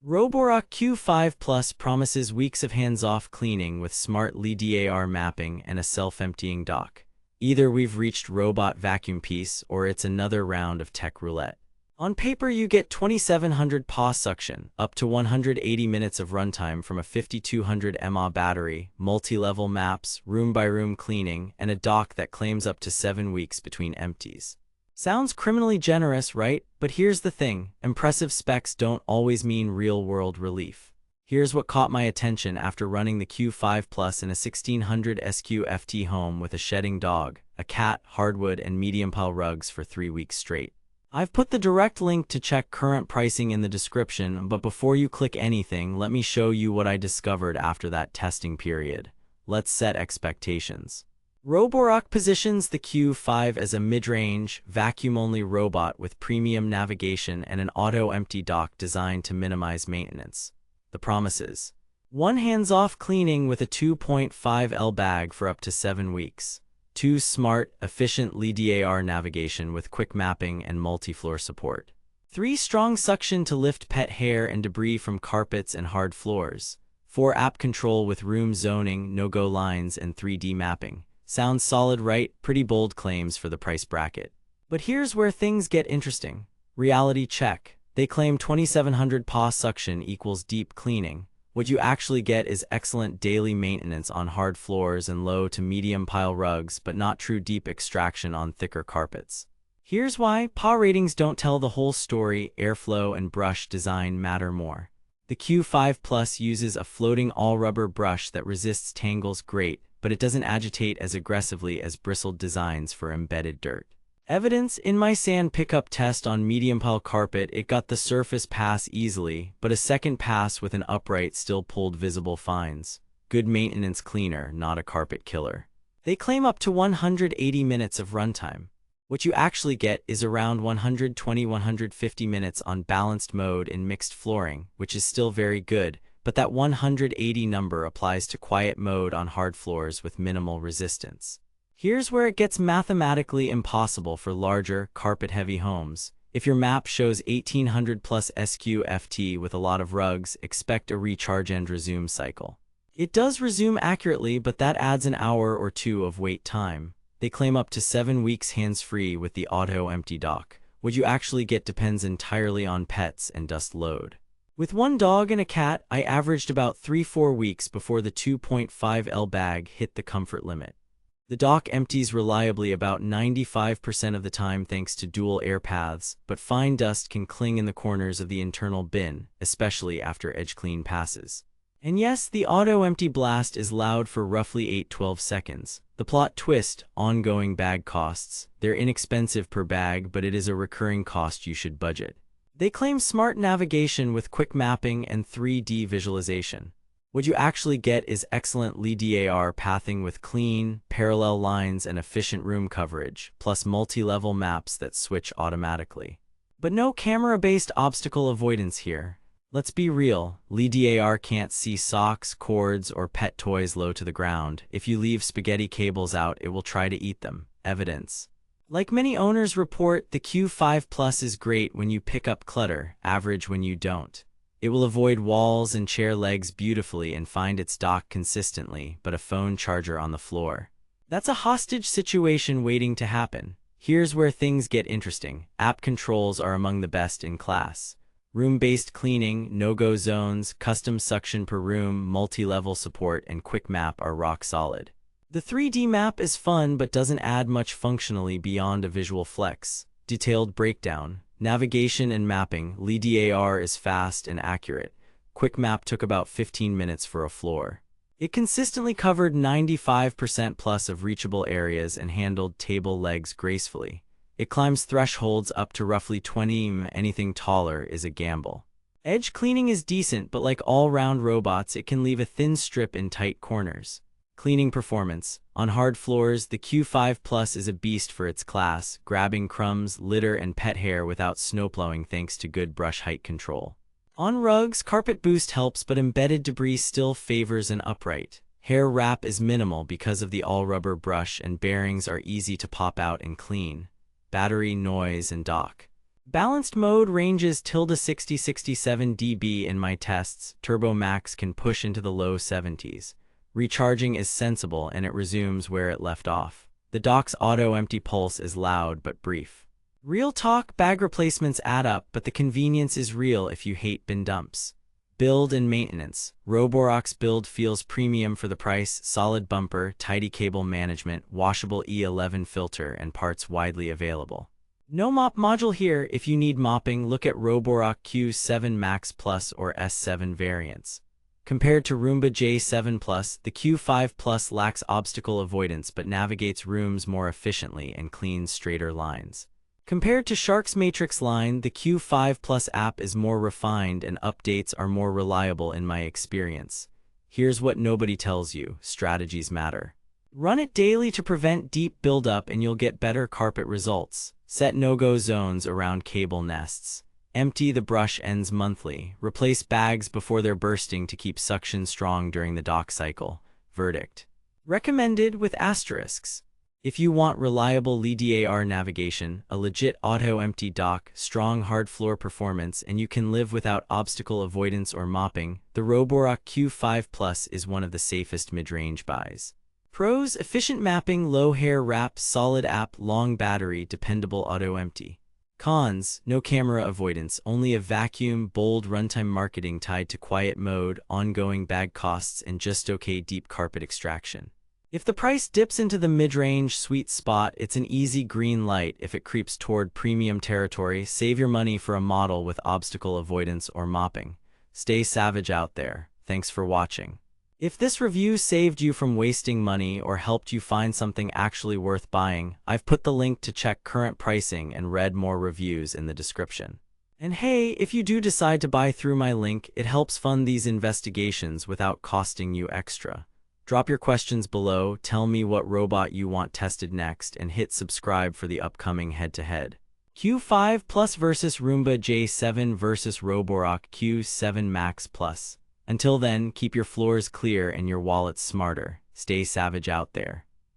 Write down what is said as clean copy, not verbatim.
Roborock Q5 Plus promises weeks of hands-off cleaning with smart LiDAR mapping and a self-emptying dock. Either we've reached robot vacuum peace or it's another round of tech roulette. On paper, you get 2700 paw suction, up to 180 minutes of runtime from a 5200 mAh battery, multi-level maps, room-by-room cleaning, and a dock that claims up to 7 weeks between empties. Sounds criminally generous, right? But here's the thing, impressive specs don't always mean real-world relief. Here's what caught my attention after running the Q5 Plus in a 1600 SQ-FT home with a shedding dog, a cat, hardwood, and medium pile rugs for 3 weeks straight. I've put the direct link to check current pricing in the description, but before you click anything, let me show you what I discovered after that testing period. Let's set expectations. Roborock positions the Q5 as a mid-range, vacuum-only robot with premium navigation and an auto-empty dock designed to minimize maintenance. The promises: 1 hands-off cleaning with a 2.5L bag for up to 7 weeks. 2 smart, efficient LiDAR navigation with quick mapping and multi-floor support. 3 strong suction to lift pet hair and debris from carpets and hard floors. 4 app control with room zoning, no-go lines, and 3D mapping. Sounds solid, right? Pretty bold claims for the price bracket. But here's where things get interesting. Reality check. They claim 2700 paw suction equals deep cleaning. What you actually get is excellent daily maintenance on hard floors and low to medium pile rugs, but not true deep extraction on thicker carpets. Here's why: paw ratings don't tell the whole story. Airflow and brush design matter more. The Q5 Plus uses a floating all-rubber brush that resists tangles great, but it doesn't agitate as aggressively as bristled designs for embedded dirt. Evidence: in my sand pickup test on medium pile carpet, it got the surface pass easily, but a second pass with an upright still pulled visible fines. Good maintenance cleaner, not a carpet killer. They claim up to 180 minutes of runtime. What you actually get is around 120–150 minutes on balanced mode in mixed flooring, which is still very good, but that 180 number applies to quiet mode on hard floors with minimal resistance. Here's where it gets mathematically impossible for larger, carpet-heavy homes. If your map shows 1800 plus SQ-FT with a lot of rugs, expect a recharge and resume cycle. It does resume accurately, but that adds an hour or 2 of wait time. They claim up to 7 weeks hands-free with the auto-empty dock. What you actually get depends entirely on pets and dust load. With 1 dog and a cat, I averaged about 3–4 weeks before the 2.5L bag hit the comfort limit. The dock empties reliably about 95% of the time thanks to dual air paths, but fine dust can cling in the corners of the internal bin, especially after edge clean passes. And yes, the auto-empty blast is loud for roughly 8–12 seconds. The plot twist: ongoing bag costs. They're inexpensive per bag, but it is a recurring cost you should budget. They claim smart navigation with quick mapping and 3D visualization. What you actually get is excellent LiDAR pathing with clean, parallel lines and efficient room coverage, plus multi-level maps that switch automatically. But no camera-based obstacle avoidance here. Let's be real, LiDAR can't see socks, cords, or pet toys low to the ground. If you leave spaghetti cables out, it will try to eat them. Evidence: like many owners report, the Q5 Plus is great when you pick up clutter, average when you don't. It will avoid walls and chair legs beautifully and find its dock consistently, but a phone charger on the floor. That's a hostage situation waiting to happen. Here's where things get interesting. App controls are among the best in class. Room-based cleaning, no-go zones, custom suction per room, multi-level support, and quick map are rock solid. The 3D map is fun but doesn't add much functionally beyond a visual flex. Detailed breakdown: navigation and mapping. LiDAR is fast and accurate. Quick map took about 15 minutes for a floor. It consistently covered 95% plus of reachable areas and handled table legs gracefully. It climbs thresholds up to roughly 20. Anything taller is a gamble. Edge cleaning is decent, but like all-round robots, it can leave a thin strip in tight corners. Cleaning performance: on hard floors, the Q5 Plus is a beast for its class, grabbing crumbs, litter, and pet hair without snowplowing thanks to good brush height control. On rugs, carpet boost helps, but embedded debris still favors an upright. Hair wrap is minimal because of the all-rubber brush, and bearings are easy to pop out and clean. Battery, noise, and dock. Balanced mode ranges ~60-67 dB in my tests. Turbo Max can push into the low 70s. Recharging is sensible and it resumes where it left off. The dock's auto-empty pulse is loud but brief. Real talk, bag replacements add up, but the convenience is real if you hate bin dumps. Build and maintenance. Roborock's build feels premium for the price. Solid bumper, tidy cable management, washable E11 filter, and parts widely available. No mop module here. If you need mopping, look at Roborock Q7 Max Plus or S7 variants. Compared to Roomba J7 Plus, the Q5 Plus lacks obstacle avoidance but navigates rooms more efficiently and cleans straighter lines. Compared to Shark's Matrix line, the Q5 Plus app is more refined and updates are more reliable in my experience. Here's what nobody tells you: strategies matter. Run it daily to prevent deep buildup and you'll get better carpet results. Set no-go zones around cable nests. Empty the brush ends monthly. Replace bags before they're bursting to keep suction strong during the dock cycle. Verdict: recommended with asterisks. If you want reliable LiDAR navigation, a legit auto-empty dock, strong hard floor performance, and you can live without obstacle avoidance or mopping, the Roborock Q5 Plus is one of the safest mid-range buys. Pros: efficient mapping, low hair wrap, solid app, long battery, dependable auto-empty. Cons: no camera avoidance, only a vacuum, bold runtime marketing tied to quiet mode, ongoing bag costs, and just okay deep carpet extraction. If the price dips into the mid-range sweet spot, it's an easy green light. If it creeps toward premium territory, save your money for a model with obstacle avoidance or mopping. Stay savage out there. Thanks for watching. If this review saved you from wasting money or helped you find something actually worth buying, I've put the link to check current pricing and read more reviews in the description. And hey, if you do decide to buy through my link, it helps fund these investigations without costing you extra. Drop your questions below, tell me what robot you want tested next, and hit subscribe for the upcoming head-to-head. Q5 Plus versus Roomba J7 versus Roborock Q7 Max Plus. Until then, keep your floors clear and your wallets smarter. Stay savage out there.